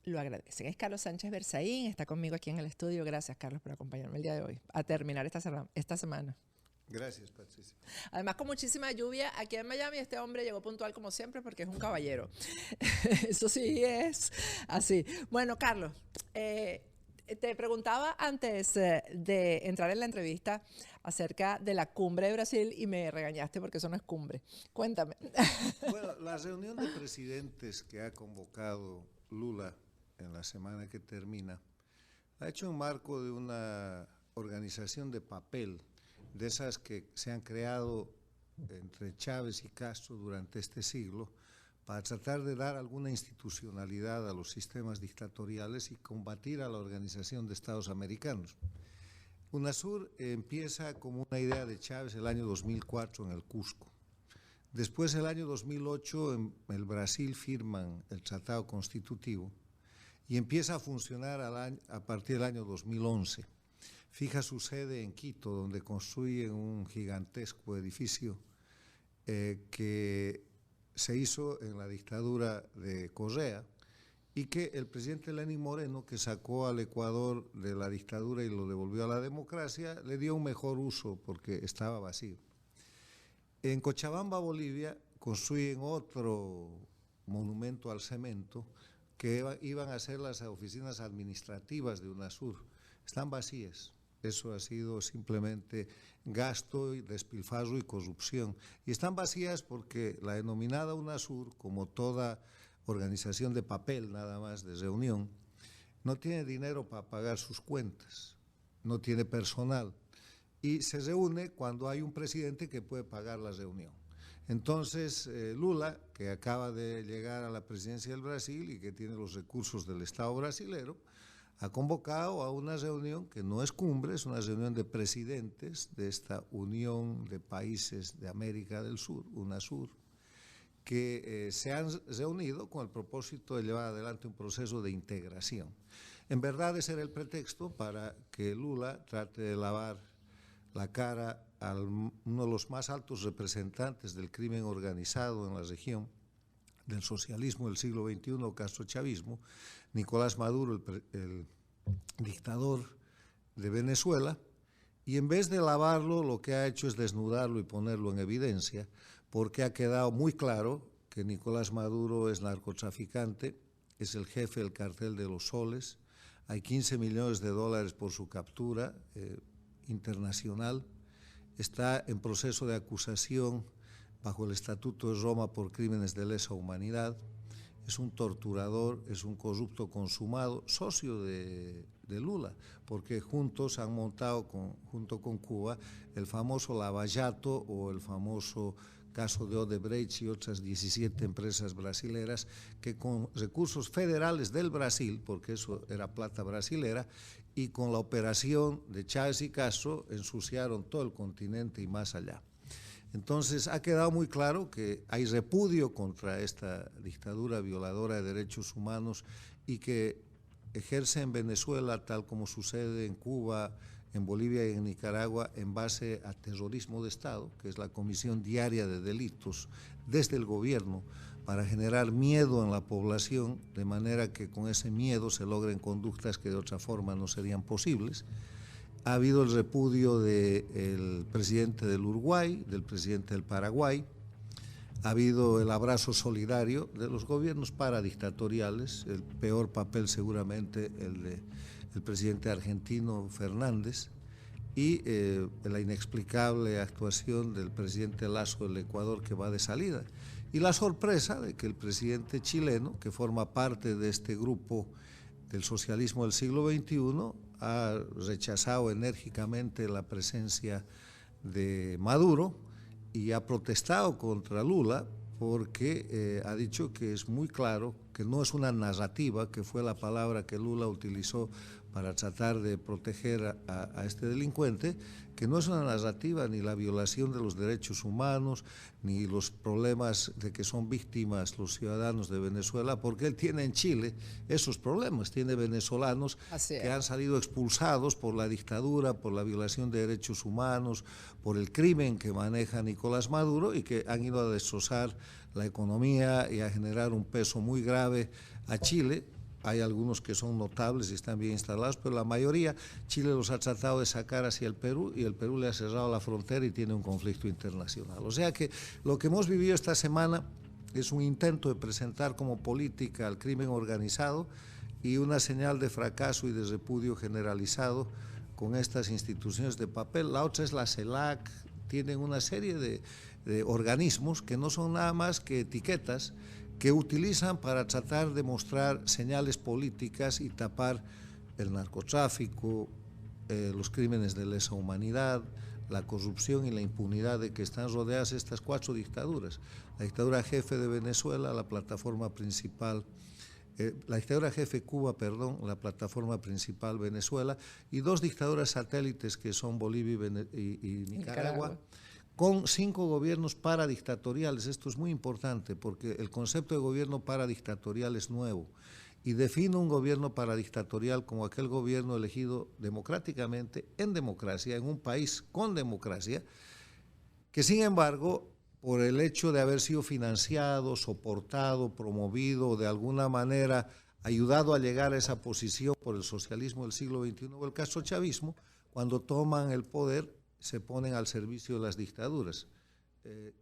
lo agradecen. Es Carlos Sánchez Berzaín, está conmigo aquí en el estudio. Gracias, Carlos, por acompañarme el día de hoy, a terminar esta semana. Gracias, Patricia. Además, con muchísima lluvia aquí en Miami, este hombre llegó puntual como siempre porque es un caballero. Eso sí es así. Bueno, Carlos, te preguntaba antes de entrar en la entrevista acerca de la cumbre de Brasil y me regañaste porque eso no es cumbre. Cuéntame. Bueno, la reunión de presidentes que ha convocado Lula en la semana que termina ha hecho en marco de una organización de papel, de esas que se han creado entre Chávez y Castro durante este siglo, para tratar de dar alguna institucionalidad a los sistemas dictatoriales y combatir a la Organización de Estados Americanos. UNASUR empieza como una idea de Chávez el año 2004 en el Cusco. Después, el año 2008, en el Brasil firman el Tratado Constitutivo y empieza a funcionar a partir del año 2011. Fija su sede en Quito, donde construyen un gigantesco edificio que se hizo en la dictadura de Correa y que el presidente Lenín Moreno, que sacó al Ecuador de la dictadura y lo devolvió a la democracia, le dio un mejor uso porque estaba vacío. En Cochabamba, Bolivia, construyen otro monumento al cemento que iban a ser las oficinas administrativas de UNASUR. Están vacías. Eso ha sido simplemente gasto, y despilfarro y corrupción. Y están vacías porque la denominada UNASUR, como toda organización de papel nada más, de reunión, no tiene dinero para pagar sus cuentas, no tiene personal y se reúne cuando hay un presidente que puede pagar la reunión. Entonces, Lula, que acaba de llegar a la presidencia del Brasil y que tiene los recursos del Estado brasilero, ha convocado a una reunión que no es cumbre, es una reunión de presidentes de esta Unión de Países de América del Sur, UNASUR, que se han reunido con el propósito de llevar adelante un proceso de integración. En verdad, ese era el pretexto para que Lula trate de lavar la cara a uno de los más altos representantes del crimen organizado en la región, del socialismo del siglo XXI, castrochavismo, Nicolás Maduro, el dictador de Venezuela, y en vez de lavarlo, lo que ha hecho es desnudarlo y ponerlo en evidencia, porque ha quedado muy claro que Nicolás Maduro es narcotraficante, es el jefe del cartel de los soles, hay 15 millones de dólares por su captura internacional, está en proceso de acusación bajo el Estatuto de Roma por crímenes de lesa humanidad, es un torturador, es un corrupto consumado, socio de Lula, porque juntos han montado, junto con Cuba, el famoso Lavallato o el famoso caso de Odebrecht y otras 17 empresas brasileras que con recursos federales del Brasil, porque eso era plata brasilera, y con la operación de Chávez y Castro ensuciaron todo el continente y más allá. Entonces ha quedado muy claro que hay repudio contra esta dictadura violadora de derechos humanos y que ejerce en Venezuela, tal como sucede en Cuba, en Bolivia y en Nicaragua, en base a terrorismo de Estado, que es la comisión diaria de delitos desde el gobierno, para generar miedo en la población, de manera que con ese miedo se logren conductas que de otra forma no serían posibles. Ha habido el repudio del presidente del Uruguay, del presidente del Paraguay, ha habido el abrazo solidario de los gobiernos paradictatoriales, el peor papel seguramente el del presidente argentino Fernández, y la inexplicable actuación del presidente Lasso del Ecuador, que va de salida. Y la sorpresa de que el presidente chileno, que forma parte de este grupo del socialismo del siglo XXI, ha rechazado enérgicamente la presencia de Maduro y ha protestado contra Lula porque ha dicho que es muy claro que no es una narrativa, que fue la palabra que Lula utilizó para tratar de proteger a este delincuente, que no es una narrativa ni la violación de los derechos humanos, ni los problemas de que son víctimas los ciudadanos de Venezuela, porque él tiene en Chile esos problemas, tiene venezolanos que han salido expulsados por la dictadura, por la violación de derechos humanos, por el crimen que maneja Nicolás Maduro y que han ido a destrozar la economía y a generar un peso muy grave a Chile, hay algunos que son notables y están bien instalados, pero la mayoría Chile los ha tratado de sacar hacia el Perú y el Perú le ha cerrado la frontera y tiene un conflicto internacional. O sea que lo que hemos vivido esta semana es un intento de presentar como política al crimen organizado y una señal de fracaso y de repudio generalizado con estas instituciones de papel. La otra es la CELAC, tienen una serie de organismos que no son nada más que etiquetas que utilizan para tratar de mostrar señales políticas y tapar el narcotráfico, los crímenes de lesa humanidad, la corrupción y la impunidad de que están rodeadas estas 4 dictaduras. La dictadura jefe de Venezuela, la plataforma principal, la dictadura jefe Cuba, perdón, la plataforma principal Venezuela, y 2 dictaduras satélites que son Bolivia y Nicaragua, con 5 gobiernos paradictatoriales. Esto es muy importante porque el concepto de gobierno paradictatorial es nuevo y define un gobierno paradictatorial como aquel gobierno elegido democráticamente, en democracia, en un país con democracia, que sin embargo, por el hecho de haber sido financiado, soportado, promovido, de alguna manera ayudado a llegar a esa posición por el socialismo del siglo XXI o el castrochavismo, cuando toman el poder, se ponen al servicio de las dictaduras.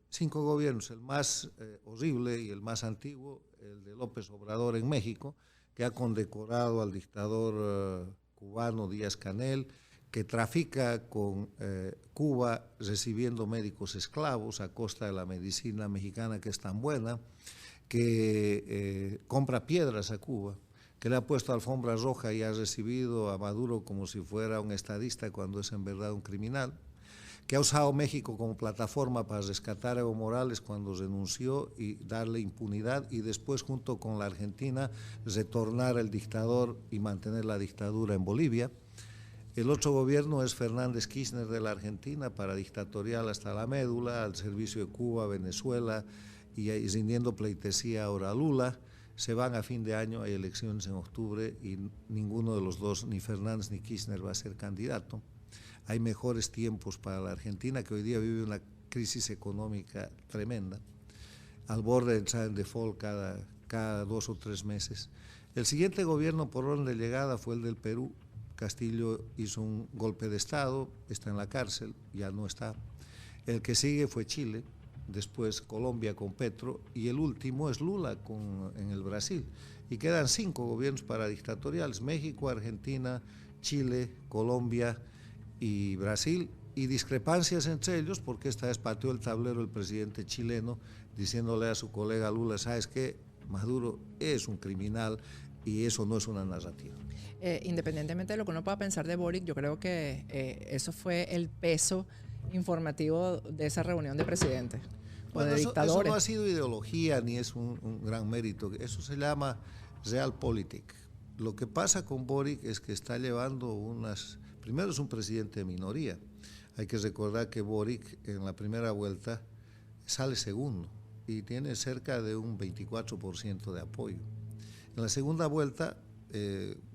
5 gobiernos, el más horrible y el más antiguo, el de López Obrador en México, que ha condecorado al dictador cubano Díaz-Canel, que trafica con Cuba recibiendo médicos esclavos a costa de la medicina mexicana que es tan buena, que compra piedras a Cuba, que le ha puesto alfombra roja y ha recibido a Maduro como si fuera un estadista cuando es en verdad un criminal, que ha usado México como plataforma para rescatar a Evo Morales cuando renunció y darle impunidad, y después junto con la Argentina retornar al dictador y mantener la dictadura en Bolivia. El otro gobierno es Fernández Kirchner de la Argentina, paradictatorial hasta la médula, al servicio de Cuba, Venezuela y rindiendo pleitesía ahora a Lula. Se van a fin de año, hay elecciones en octubre y ninguno de los dos, ni Fernández ni Kirchner, va a ser candidato. Hay mejores tiempos para la Argentina, que hoy día vive una crisis económica tremenda, al borde de entrar en default cada 2 o 3 meses. El siguiente gobierno por orden de llegada fue el del Perú. Castillo hizo un golpe de Estado, está en la cárcel, ya no está. El que sigue fue Chile, después Colombia con Petro, y el último es Lula en el Brasil. Y quedan 5 gobiernos paradictatoriales: México, Argentina, Chile, Colombia y Brasil, y discrepancias entre ellos, porque esta vez pateó el tablero el presidente chileno diciéndole a su colega Lula: ¿sabes qué? Maduro es un criminal y eso no es una narrativa. Independientemente de lo que uno pueda pensar de Boric, yo creo que eso fue el peso informativo de esa reunión de presidentes. Bueno, eso no ha sido ideología ni es un gran mérito, eso se llama realpolitik. Lo que pasa con Boric es que está llevando primero es un presidente de minoría. Hay que recordar que Boric en la primera vuelta sale segundo y tiene cerca de un 24% de apoyo. En la segunda vuelta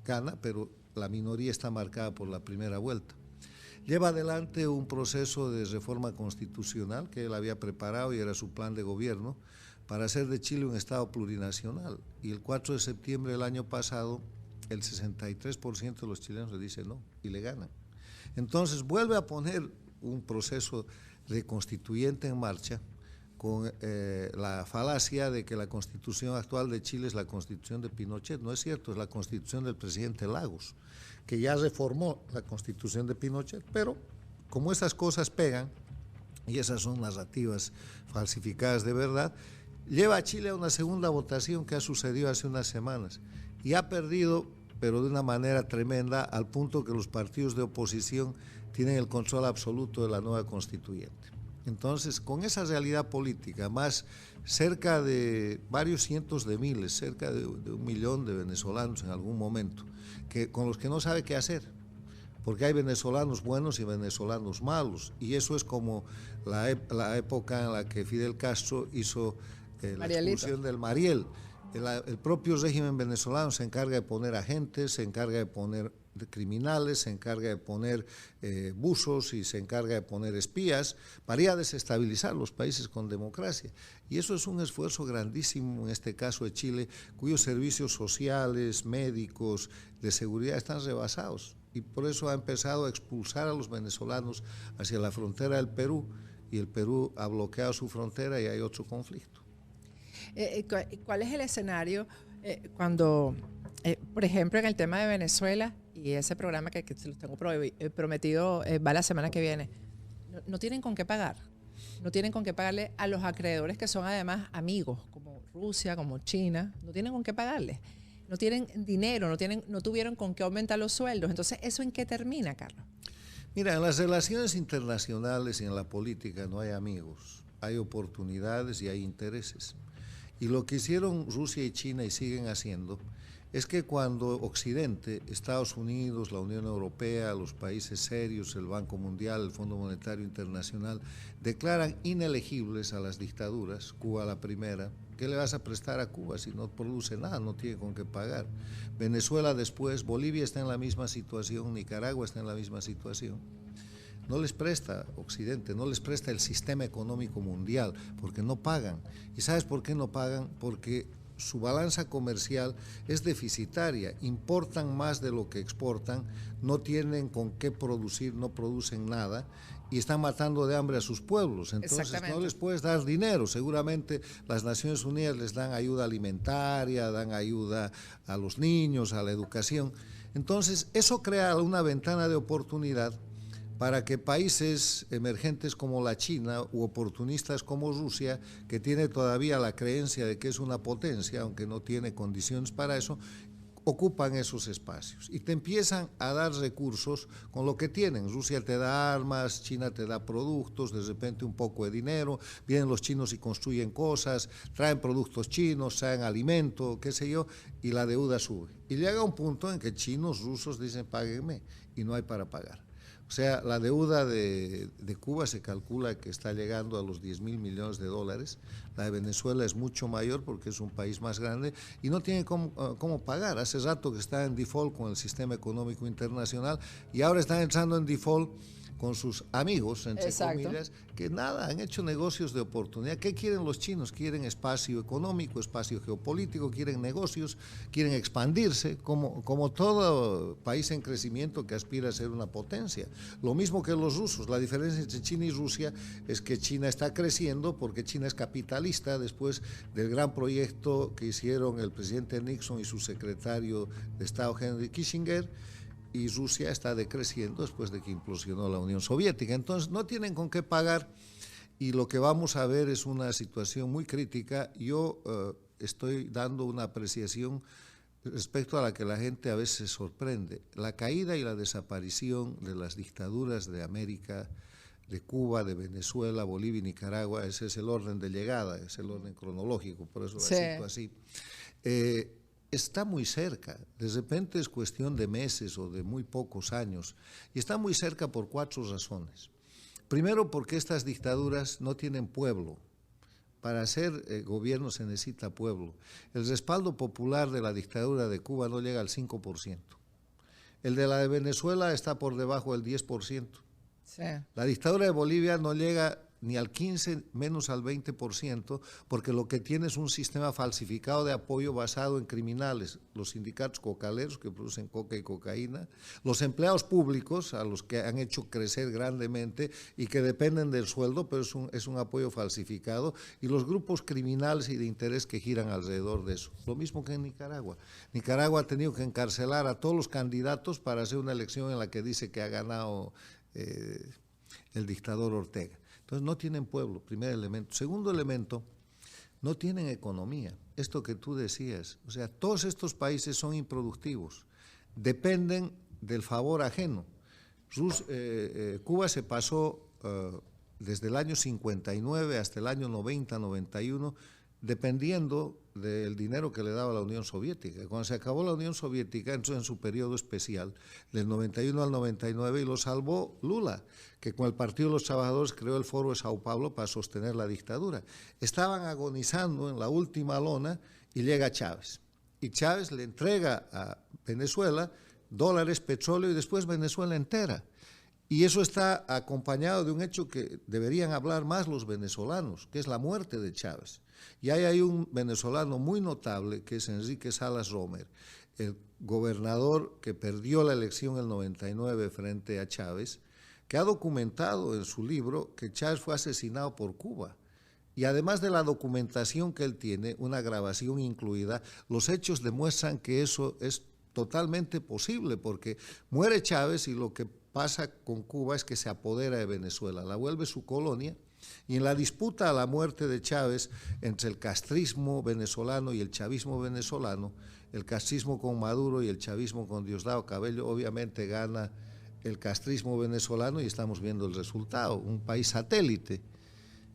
gana, pero la minoría está marcada por la primera vuelta. Lleva adelante un proceso de reforma constitucional que él había preparado y era su plan de gobierno para hacer de Chile un Estado plurinacional. Y el 4 de septiembre del año pasado, el 63% de los chilenos le dice no y le ganan. Entonces vuelve a poner un proceso de constituyente en marcha con la falacia de que la constitución actual de Chile es la constitución de Pinochet. No es cierto, es la constitución del presidente Lagos, que ya reformó la constitución de Pinochet, pero como esas cosas pegan, y esas son narrativas falsificadas de verdad, lleva a Chile a una segunda votación que ha sucedido hace unas semanas, y ha perdido, pero de una manera tremenda, al punto que los partidos de oposición tienen el control absoluto de la nueva constituyente. Entonces, con esa realidad política, más cerca de varios cientos de miles, cerca de 1 millón de venezolanos en algún momento, con los que no sabe qué hacer, porque hay venezolanos buenos y venezolanos malos, y eso es como la época en la que Fidel Castro hizo la expulsión del Mariel. El propio régimen venezolano se encarga de poner agentes, se encarga de poner de criminales, se encarga de poner buzos y se encarga de poner espías para desestabilizar los países con democracia. Y eso es un esfuerzo grandísimo, en este caso de Chile, cuyos servicios sociales, médicos, de seguridad están rebasados. Y por eso ha empezado a expulsar a los venezolanos hacia la frontera del Perú, y el Perú ha bloqueado su frontera y hay otro conflicto. ¿Cuál es el escenario cuando, por ejemplo, en el tema de Venezuela y ese programa que se los tengo prometido va la semana que viene, no tienen con qué pagar? No tienen con qué pagarle a los acreedores que son además amigos, como Rusia, como China, no tienen con qué pagarles. No tienen dinero, no tuvieron con qué aumentar los sueldos. Entonces, ¿eso en qué termina, Carlos? Mira, en las relaciones internacionales y en la política no hay amigos, hay oportunidades y hay intereses. Y lo que hicieron Rusia y China y siguen haciendo es que cuando Occidente, Estados Unidos, la Unión Europea, los países serios, el Banco Mundial, el Fondo Monetario Internacional, declaran inelegibles a las dictaduras, Cuba la primera, ¿qué le vas a prestar a Cuba si no produce nada, no tiene con qué pagar? Venezuela después, Bolivia está en la misma situación, Nicaragua está en la misma situación. No les presta Occidente, no les presta el sistema económico mundial, porque no pagan. ¿Y sabes por qué no pagan? Porque su balanza comercial es deficitaria, importan más de lo que exportan, no tienen con qué producir, no producen nada y están matando de hambre a sus pueblos. Entonces no les puedes dar dinero. Seguramente las Naciones Unidas les dan ayuda alimentaria, dan ayuda a los niños, a la educación. Entonces eso crea una ventana de oportunidad para que países emergentes como la China u oportunistas como Rusia, que tiene todavía la creencia de que es una potencia, aunque no tiene condiciones para eso, ocupan esos espacios y te empiezan a dar recursos con lo que tienen. Rusia te da armas, China te da productos, de repente un poco de dinero, vienen los chinos y construyen cosas, traen productos chinos, traen alimento, qué sé yo, y la deuda sube. Y llega un punto en que chinos, rusos dicen páguenme y no hay para pagar. O sea, la deuda de Cuba se calcula que está llegando a los 10.000 millones de dólares. La de Venezuela es mucho mayor porque es un país más grande y no tiene cómo pagar. Hace rato que está en default con el sistema económico internacional y ahora están entrando en default con sus amigos, entre comillas, que nada, han hecho negocios de oportunidad. ¿Qué quieren los chinos? Quieren espacio económico, espacio geopolítico, quieren negocios, quieren expandirse, como todo país en crecimiento que aspira a ser una potencia. Lo mismo que los rusos. La diferencia entre China y Rusia es que China está creciendo porque China es capitalista después del gran proyecto que hicieron el presidente Nixon y su secretario de Estado Henry Kissinger, y Rusia está decreciendo después de que implosionó la Unión Soviética. Entonces no tienen con qué pagar y lo que vamos a ver es una situación muy crítica. Yo estoy dando una apreciación respecto a la que la gente a veces se sorprende. La caída y la desaparición de las dictaduras de América, de Cuba, de Venezuela, Bolivia y Nicaragua, ese es el orden de llegada, es el orden cronológico, por eso lo cito así. Está muy cerca, de repente es cuestión de meses o de muy pocos años, y está muy cerca por 4 razones. Primero, porque estas dictaduras no tienen pueblo. Para hacer gobierno se necesita pueblo. El respaldo popular de la dictadura de Cuba no llega al 5%. El de la de Venezuela está por debajo del 10%. Sí. La dictadura de Bolivia no llega ni al 15, menos al 20%, porque lo que tiene es un sistema falsificado de apoyo basado en criminales, los sindicatos cocaleros que producen coca y cocaína, los empleados públicos a los que han hecho crecer grandemente y que dependen del sueldo, pero es un apoyo falsificado, y los grupos criminales y de interés que giran alrededor de eso. Lo mismo que en Nicaragua. Nicaragua ha tenido que encarcelar a todos los candidatos para hacer una elección en la que dice que ha ganado el dictador Ortega. Entonces no tienen pueblo, primer elemento. Segundo elemento, no tienen economía. Esto que tú decías, o sea, todos estos países son improductivos, dependen del favor ajeno. Cuba se pasó desde el año 59 hasta el año 90, 91, dependiendo del dinero que le daba la Unión Soviética. Cuando se acabó la Unión Soviética, entró en su periodo especial, del 91 al 99, y lo salvó Lula, que con el Partido de los Trabajadores creó el Foro de Sao Paulo para sostener la dictadura. Estaban agonizando en la última lona y llega Chávez. Y Chávez le entrega a Venezuela dólares, petróleo y después Venezuela entera. Y eso está acompañado de un hecho que deberían hablar más los venezolanos, que es la muerte de Chávez. Y ahí hay un venezolano muy notable, que es Enrique Salas Romer, el gobernador que perdió la elección en el 99 frente a Chávez, que ha documentado en su libro que Chávez fue asesinado por Cuba. Y además de la documentación que él tiene, una grabación incluida, los hechos demuestran que eso es totalmente posible, porque muere Chávez y lo que pasa con Cuba es que se apodera de Venezuela, la vuelve su colonia, y en la disputa a la muerte de Chávez entre el castrismo venezolano y el chavismo venezolano, el castrismo con Maduro y el chavismo con Diosdado Cabello, obviamente gana el castrismo venezolano y estamos viendo el resultado, un país satélite.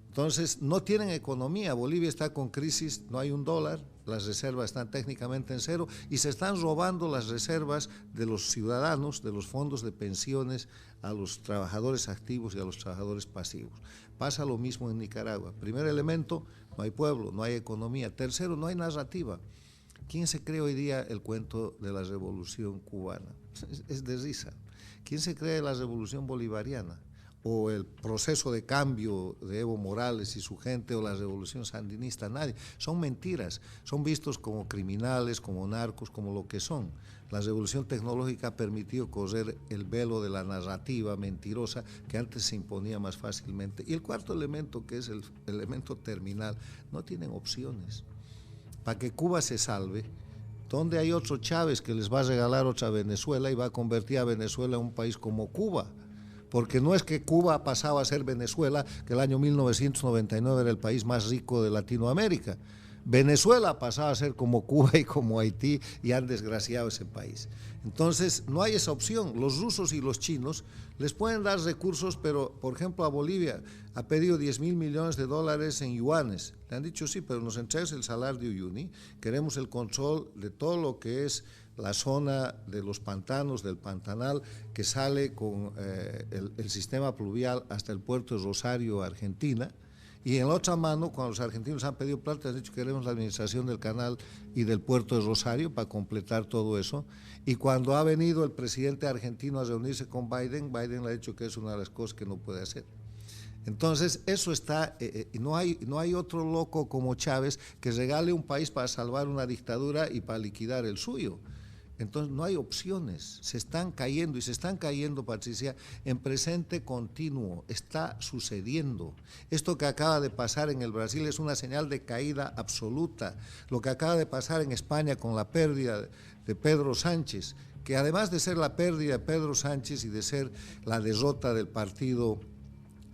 Entonces, no tienen economía. Bolivia está con crisis, no hay un dólar, las reservas están técnicamente en cero y se están robando las reservas de los ciudadanos, de los fondos de pensiones, a los trabajadores activos y a los trabajadores pasivos. Pasa lo mismo en Nicaragua. Primer elemento, no hay pueblo, no hay economía. Tercero, no hay narrativa. ¿Quién se cree hoy día el cuento de la revolución cubana? Es de risa. ¿Quién se cree la revolución bolivariana? O el proceso de cambio de Evo Morales y su gente, o la revolución sandinista, nadie. Son mentiras, son vistos como criminales, como narcos, como lo que son. La revolución tecnológica ha permitido correr el velo de la narrativa mentirosa que antes se imponía más fácilmente. Y el cuarto elemento, que es el elemento terminal, no tienen opciones. Para que Cuba se salve, ¿dónde hay otro Chávez que les va a regalar otra Venezuela y va a convertir a Venezuela en un país como Cuba? Porque no es que Cuba pasaba a ser Venezuela, que el año 1999 era el país más rico de Latinoamérica. Venezuela pasaba a ser como Cuba y como Haití y han desgraciado ese país. Entonces, no hay esa opción. Los rusos y los chinos les pueden dar recursos, pero, por ejemplo, a Bolivia ha pedido 10.000 millones de dólares en yuanes. Le han dicho, sí, pero nos entregues el salario de Uyuni, queremos el control de todo lo que es la zona de los pantanos, del Pantanal, que sale con el sistema pluvial hasta el puerto de Rosario, Argentina. Y en la otra mano, cuando los argentinos han pedido plata, han dicho que queremos la administración del canal y del puerto de Rosario para completar todo eso. Y cuando ha venido el presidente argentino a reunirse con Biden, Biden le ha dicho que es una de las cosas que no puede hacer. Entonces, eso está, no hay otro loco como Chávez que regale un país para salvar una dictadura y para liquidar el suyo. Entonces no hay opciones, se están cayendo y se están cayendo, Patricia, en presente continuo, está sucediendo. Esto que acaba de pasar en el Brasil es una señal de caída absoluta. Lo que acaba de pasar en España con la pérdida de Pedro Sánchez, que además de ser la pérdida de Pedro Sánchez y de ser la derrota del Partido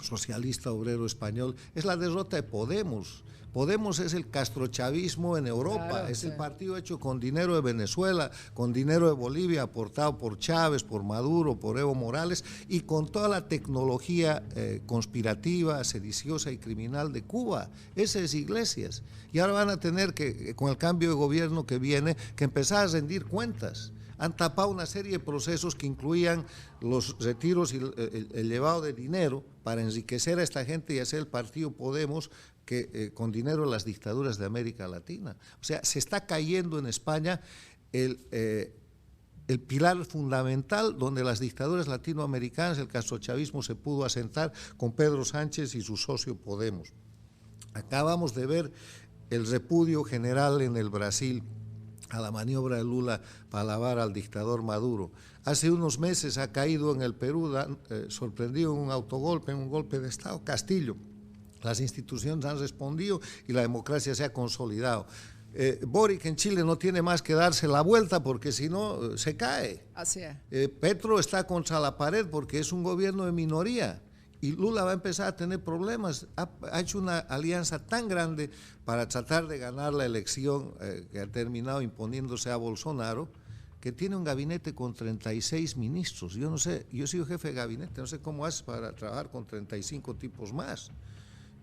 Socialista Obrero Español, es la derrota de Podemos. Podemos es el castrochavismo en Europa, claro, es el partido hecho con dinero de Venezuela, con dinero de Bolivia, aportado por Chávez, por Maduro, por Evo Morales, y con toda la tecnología conspirativa, sediciosa y criminal de Cuba. Ese es Iglesias. Y ahora van a tener que, con el cambio de gobierno que viene, que empezar a rendir cuentas. Han tapado una serie de procesos que incluían los retiros y el llevado de dinero para enriquecer a esta gente y hacer el partido Podemos que con dinero las dictaduras de América Latina. O sea, se está cayendo en España el pilar fundamental donde las dictaduras latinoamericanas, el castrochavismo se pudo asentar con Pedro Sánchez y su socio Podemos. Acabamos de ver el repudio general en el Brasil a la maniobra de Lula para alabar al dictador Maduro. Hace unos meses ha caído en el Perú, sorprendido en un autogolpe, en un golpe de Estado, Castillo. Las instituciones han respondido y la democracia se ha consolidado. Boric en Chile no tiene más que darse la vuelta porque si no se cae. Así es. Petro está contra la pared porque es un gobierno de minoría. Y Lula va a empezar a tener problemas. Ha hecho una alianza tan grande para tratar de ganar la elección que ha terminado imponiéndose a Bolsonaro, que tiene un gabinete con 36 ministros. Yo no sé, yo he sido jefe de gabinete, no sé cómo haces para trabajar con 35 tipos más.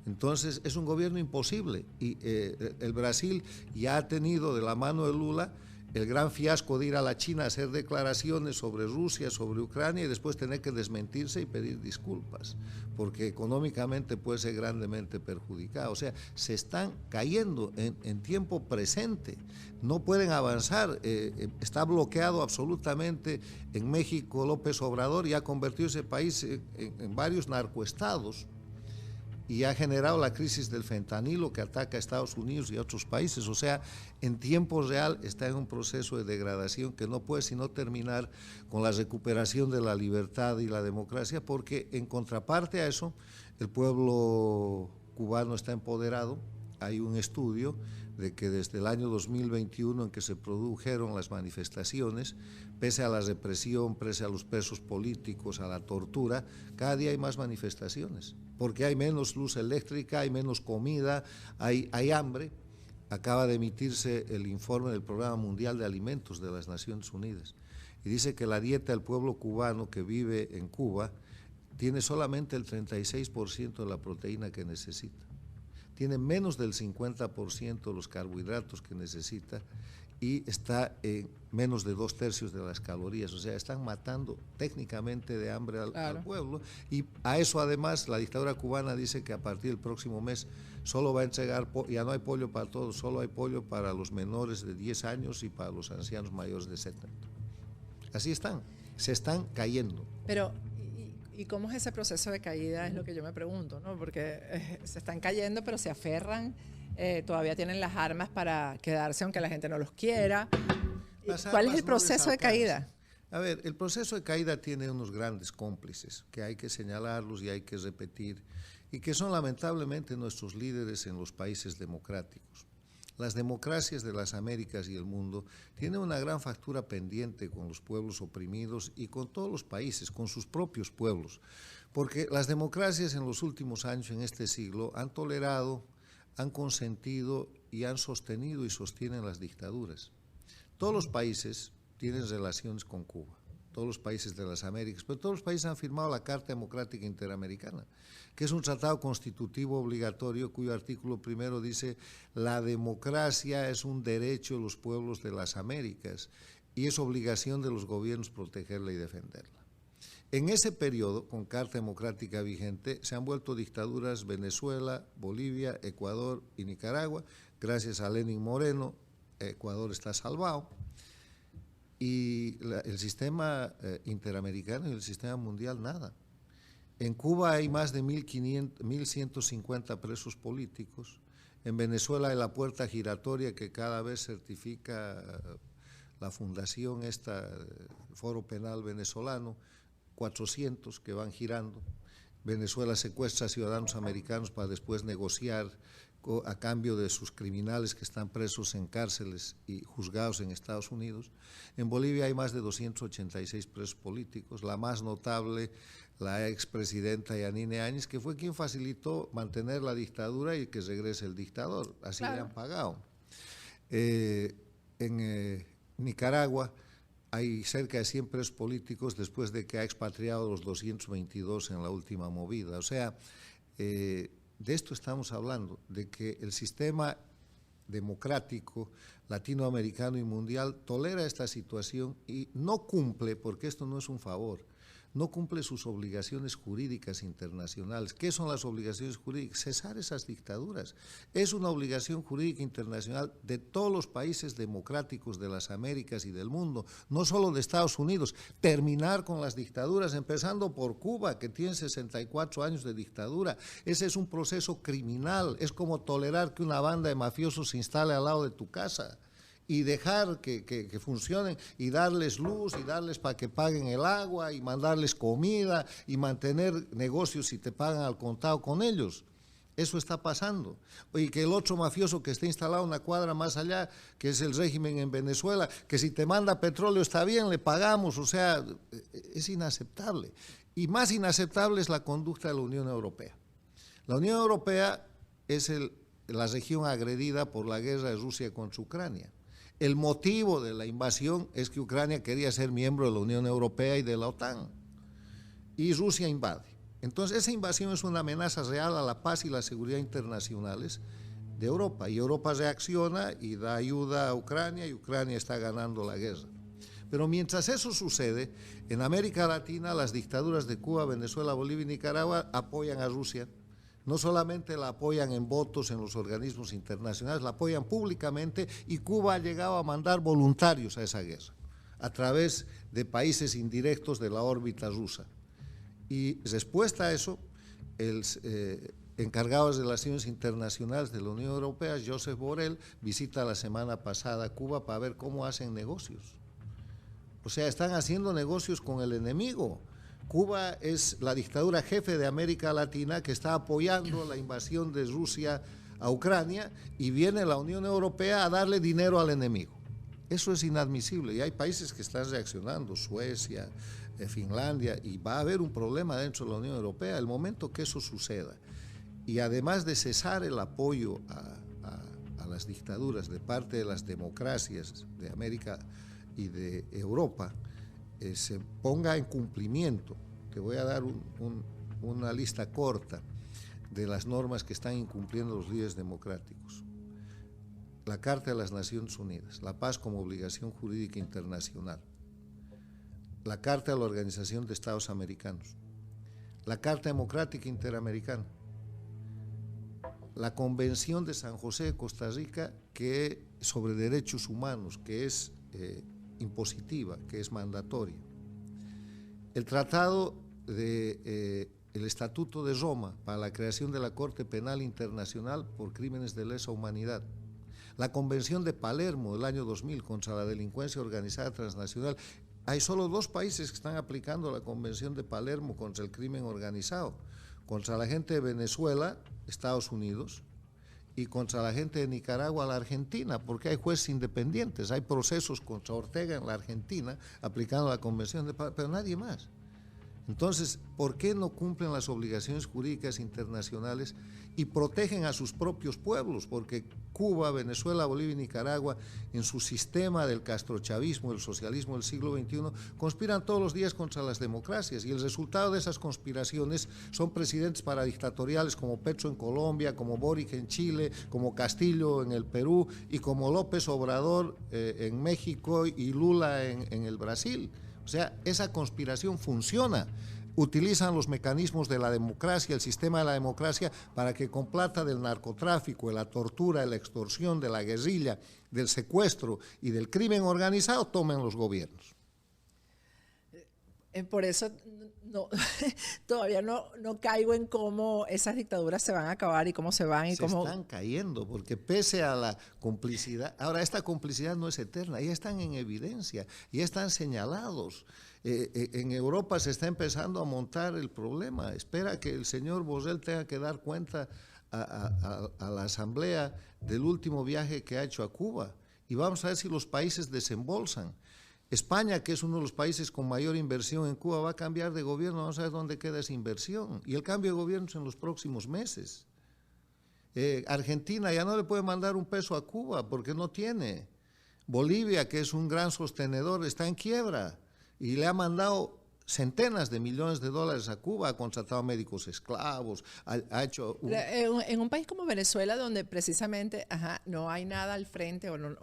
Entonces es un gobierno imposible. Y el Brasil ya ha tenido de la mano de Lula el gran fiasco de ir a la China a hacer declaraciones sobre Rusia, sobre Ucrania y después tener que desmentirse y pedir disculpas, porque económicamente puede ser grandemente perjudicado. O sea, se están cayendo en tiempo presente, no pueden avanzar, está bloqueado absolutamente en México López Obrador y ha convertido ese país en varios narcoestados. Y ha generado la crisis del fentanilo que ataca a Estados Unidos y a otros países. O sea, en tiempo real está en un proceso de degradación que no puede sino terminar con la recuperación de la libertad y la democracia, porque en contraparte a eso, el pueblo cubano está empoderado. Hay un estudio de que desde el año 2021 en que se produjeron las manifestaciones, pese a la represión, pese a los presos políticos, a la tortura, cada día hay más manifestaciones, porque hay menos luz eléctrica, hay menos comida, hay hambre. Acaba de emitirse el informe del Programa Mundial de Alimentos de las Naciones Unidas y dice que la dieta del pueblo cubano que vive en Cuba tiene solamente el 36% de la proteína que necesita. Tiene menos del 50% de los carbohidratos que necesita y está en menos de 2/3 de las calorías. O sea, están matando técnicamente de hambre al pueblo. Y a eso además la dictadura cubana dice que a partir del próximo mes solo va a entregar, ya no hay pollo para todos, solo hay pollo para los menores de 10 años y para los ancianos mayores de 70. Así están, se están cayendo. Pero ¿y cómo es ese proceso de caída? Es lo que yo me pregunto, ¿no? Porque se están cayendo, pero se aferran, todavía tienen las armas para quedarse aunque la gente no los quiera. ¿Cuál es el proceso de caída? A ver, el proceso de caída tiene unos grandes cómplices que hay que señalarlos y hay que repetir, y que son lamentablemente nuestros líderes en los países democráticos. Las democracias de las Américas y el mundo tienen una gran factura pendiente con los pueblos oprimidos y con todos los países, con sus propios pueblos, porque las democracias en los últimos años, en este siglo, han tolerado, han consentido y han sostenido y sostienen las dictaduras. Todos los países tienen relaciones con Cuba, todos los países de las Américas, pero todos los países han firmado la Carta Democrática Interamericana, que es un tratado constitutivo obligatorio cuyo artículo primero dice: la democracia es un derecho de los pueblos de las Américas y es obligación de los gobiernos protegerla y defenderla. En ese periodo, con Carta Democrática vigente, se han vuelto dictaduras Venezuela, Bolivia, Ecuador y Nicaragua. Gracias a Lenín Moreno, Ecuador está salvado. Y el sistema interamericano y el sistema mundial, nada. En Cuba hay más de 1.150 presos políticos. En Venezuela hay la puerta giratoria que cada vez certifica la fundación, Foro Penal Venezolano, 400 que van girando. Venezuela secuestra a ciudadanos americanos para después negociar a cambio de sus criminales que están presos en cárceles y juzgados en Estados Unidos. En Bolivia hay más de 286 presos políticos, la más notable, la expresidenta Yanine Áñez, que fue quien facilitó mantener la dictadura y que regrese el dictador, así claro. Le han pagado. En Nicaragua hay cerca de 100 presos políticos después de que ha expatriado los 222 en la última movida. O sea, de esto estamos hablando, de que el sistema democrático latinoamericano y mundial tolera esta situación y no cumple, porque esto no es un favor, no cumple sus obligaciones jurídicas internacionales. ¿Qué son las obligaciones jurídicas? Cesar esas dictaduras. Es una obligación jurídica internacional de todos los países democráticos de las Américas y del mundo, no solo de Estados Unidos. Terminar con las dictaduras, empezando por Cuba, que tiene 64 años de dictadura. Ese es un proceso criminal. Es como tolerar que una banda de mafiosos se instale al lado de tu casa y dejar que funcionen y darles luz y darles para que paguen el agua y mandarles comida y mantener negocios si te pagan al contado con ellos. Eso está pasando. Y que el otro mafioso que está instalado una cuadra más allá, que es el régimen en Venezuela, que si te manda petróleo está bien, le pagamos, o sea, es inaceptable. Y más inaceptable es la conducta de la Unión Europea. La Unión Europea es la región agredida por la guerra de Rusia contra Ucrania. El motivo de la invasión es que Ucrania quería ser miembro de la Unión Europea y de la OTAN. Y Rusia invade. Entonces, esa invasión es una amenaza real a la paz y la seguridad internacionales de Europa, y Europa reacciona y da ayuda a Ucrania, y Ucrania está ganando la guerra. Pero mientras eso sucede, en América Latina las dictaduras de Cuba, Venezuela, Bolivia y Nicaragua apoyan a Rusia. No solamente la apoyan en votos en los organismos internacionales, la apoyan públicamente, y Cuba ha llegado a mandar voluntarios a esa guerra a través de países indirectos de la órbita rusa. Y respuesta a eso, el encargado de Relaciones Internacionales de la Unión Europea, Josep Borrell, visita la semana pasada Cuba para ver cómo hacen negocios. O sea, están haciendo negocios con el enemigo. Cuba es la dictadura jefe de América Latina que está apoyando la invasión de Rusia a Ucrania, y viene la Unión Europea a darle dinero al enemigo. Eso es inadmisible, y hay países que están reaccionando, Suecia, Finlandia, y va a haber un problema dentro de la Unión Europea el momento que eso suceda. Y además de cesar el apoyo a las dictaduras de parte de las democracias de América y de Europa, se ponga en cumplimiento. Te voy a dar una lista corta de las normas que están incumpliendo los líderes democráticos. La Carta de las Naciones Unidas, la paz como obligación jurídica internacional, la Carta de la Organización de Estados Americanos, la Carta Democrática Interamericana, la Convención de San José de Costa Rica sobre derechos humanos, que es impositiva, que es mandatoria, el Tratado el Estatuto de Roma para la creación de la Corte Penal Internacional por crímenes de lesa humanidad, la Convención de Palermo del año 2000 contra la delincuencia organizada transnacional. Hay solo 2 países que están aplicando la Convención de Palermo contra el crimen organizado: contra la gente de Venezuela, Estados Unidos, y contra la gente de Nicaragua, la Argentina, porque hay jueces independientes. Hay procesos contra Ortega en la Argentina aplicando la Convención de Palermo, pero nadie más. Entonces, ¿por qué no cumplen las obligaciones jurídicas internacionales y protegen a sus propios pueblos? Porque Cuba, Venezuela, Bolivia y Nicaragua, en su sistema del castrochavismo, el socialismo del siglo XXI, conspiran todos los días contra las democracias, y el resultado de esas conspiraciones son presidentes paradictatoriales como Petro en Colombia, como Boric en Chile, como Castillo en el Perú, y como López Obrador en México, y Lula en el Brasil. O sea, esa conspiración funciona. Utilizan los mecanismos de la democracia, el sistema de la democracia, para que con plata del narcotráfico, de la tortura, de la extorsión, de la guerrilla, del secuestro y del crimen organizado tomen los gobiernos. Por eso todavía no caigo en cómo esas dictaduras se van a acabar y cómo se van y cómo... Se están cayendo, porque pese a la complicidad, ahora esta complicidad no es eterna, ya están en evidencia, ya están señalados. En Europa se está empezando a montar el problema. Espera que el señor Borrell tenga que dar cuenta a la Asamblea del último viaje que ha hecho a Cuba, y vamos a ver si los países desembolsan. España, que es uno de los países con mayor inversión en Cuba, va a cambiar de gobierno. Vamos a ver dónde queda esa inversión. Y el cambio de gobierno es en los próximos meses. Argentina ya no le puede mandar un peso a Cuba porque no tiene. Bolivia, que es un gran sostenedor, está en quiebra y le ha mandado centenas de millones de dólares a Cuba, ha contratado médicos esclavos, ha hecho... En un país como Venezuela, donde precisamente no hay nada al frente o no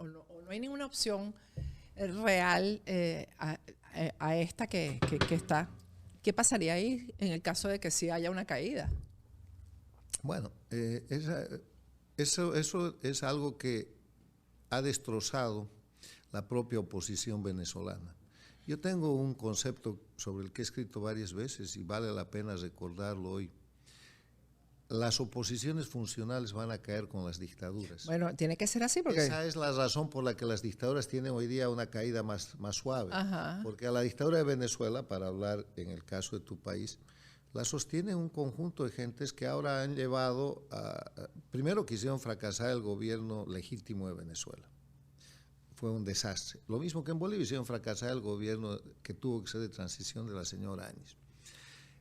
hay ninguna opción real a esta que está. ¿Qué pasaría ahí en el caso de que sí haya una caída? Bueno, eso es algo que ha destrozado la propia oposición venezolana. Yo tengo un concepto sobre el que he escrito varias veces y vale la pena recordarlo hoy. Las oposiciones funcionales van a caer con las dictaduras. Bueno, tiene que ser así porque... Esa es la razón por la que las dictaduras tienen hoy día una caída más suave. Ajá. Porque a la dictadura de Venezuela, para hablar en el caso de tu país, la sostiene un conjunto de gentes que ahora han llevado primero quisieron fracasar el gobierno legítimo de Venezuela. Fue un desastre. Lo mismo que en Bolivia hicieron fracasar el gobierno que tuvo que ser de transición de la señora Áñez.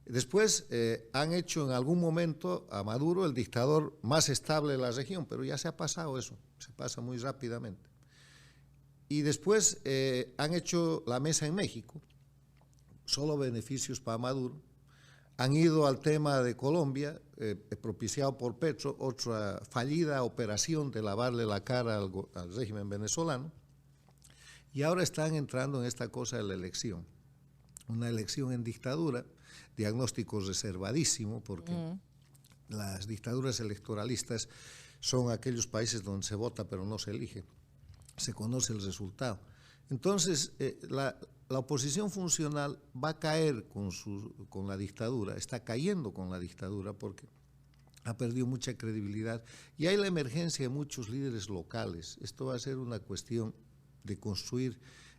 Después han hecho en algún momento a Maduro el dictador más estable de la región, pero ya se ha pasado eso, se pasa muy rápidamente. Y después han hecho la mesa en México, solo beneficios para Maduro. han ido al tema de Colombia, propiciado por Petro, otra fallida operación de lavarle la cara al régimen venezolano, y ahora están entrando en esta cosa de la elección. Una elección en dictadura, diagnóstico reservadísimo, porque las dictaduras electoralistas son aquellos países donde se vota pero no se elige, se conoce el resultado. Entonces, la oposición funcional va a caer con la dictadura, está cayendo con la dictadura porque ha perdido mucha credibilidad y hay la emergencia de muchos líderes locales. Esto va a ser una cuestión de construir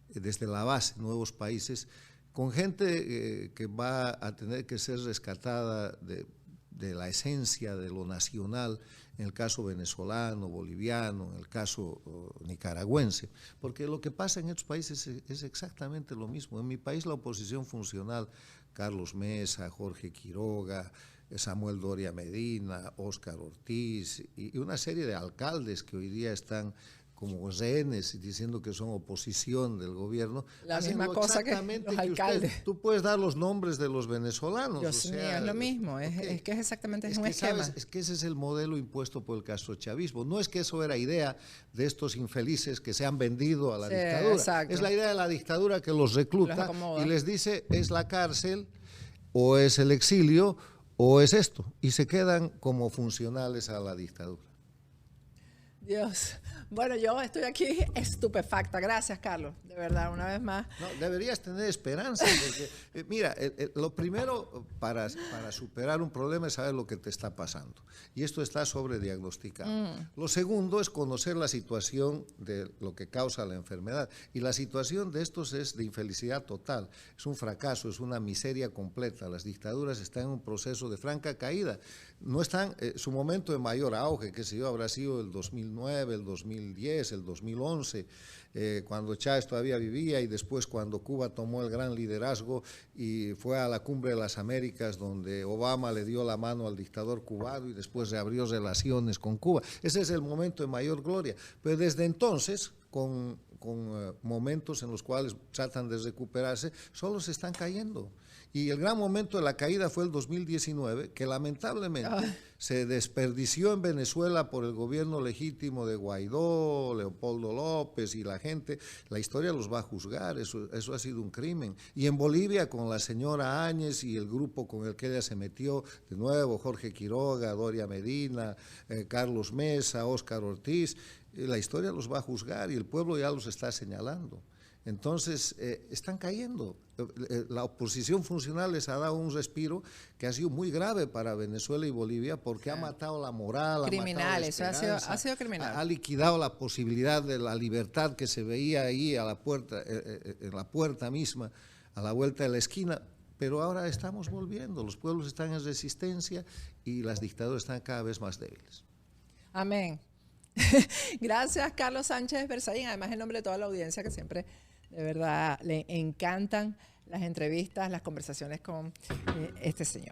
desde la base nuevos países con gente que va a tener que ser rescatada de la esencia de lo nacional, en el caso venezolano, boliviano, en el caso nicaragüense, porque lo que pasa en estos países es exactamente lo mismo. En mi país la oposición funcional, Carlos Mesa, Jorge Quiroga, Samuel Doria Medina, Óscar Ortiz y una serie de alcaldes que hoy día están como rehenes diciendo que son oposición del gobierno. La misma cosa que los alcaldes. Tú puedes dar los nombres de los venezolanos. Dios mío, es lo mismo, es que es exactamente un esquema. ¿Sabes? Es que ese es el modelo impuesto por el castrochavismo. No es que eso era idea de estos infelices que se han vendido a la dictadura. Exacto. Es la idea de la dictadura que los recluta y les dice es la cárcel o es el exilio o es esto. Y se quedan como funcionales a la dictadura. Dios. Bueno, yo estoy aquí estupefacta. Gracias, Carlos. De verdad, una vez más. No, deberías tener esperanza. Porque, mira, lo primero para superar un problema es saber lo que te está pasando. Y esto está sobrediagnosticado. Lo segundo es conocer la situación de lo que causa la enfermedad. Y la situación de estos es de infelicidad total. Es un fracaso, es una miseria completa. Las dictaduras están en un proceso de franca caída. No están, su momento de mayor auge, que sé yo, habrá sido el 2009, el 2010, el 2011, cuando Chávez todavía vivía y después cuando Cuba tomó el gran liderazgo y fue a la Cumbre de las Américas donde Obama le dio la mano al dictador cubano y después reabrió relaciones con Cuba. Ese es el momento de mayor gloria. Pero desde entonces, con momentos en los cuales tratan de recuperarse, solo se están cayendo. Y el gran momento de la caída fue el 2019, que lamentablemente se desperdició en Venezuela por el gobierno legítimo de Guaidó, Leopoldo López y la gente. La historia los va a juzgar, eso ha sido un crimen. Y en Bolivia con la señora Áñez y el grupo con el que ella se metió, de nuevo, Jorge Quiroga, Doria Medina, Carlos Mesa, Óscar Ortiz, la historia los va a juzgar y el pueblo ya los está señalando. Entonces, están cayendo. La oposición funcional les ha dado un respiro que ha sido muy grave para Venezuela y Bolivia porque ha matado la moral, criminal, eso ha sido criminal. Ha liquidado la posibilidad de la libertad que se veía ahí a la puerta, en la puerta misma, a la vuelta de la esquina. Pero ahora estamos volviendo, los pueblos están en resistencia y las dictaduras están cada vez más débiles. Amén. Gracias, Carlos Sánchez Berzaín, además en nombre de toda la audiencia que siempre, de verdad, le encantan las entrevistas, las conversaciones con este señor.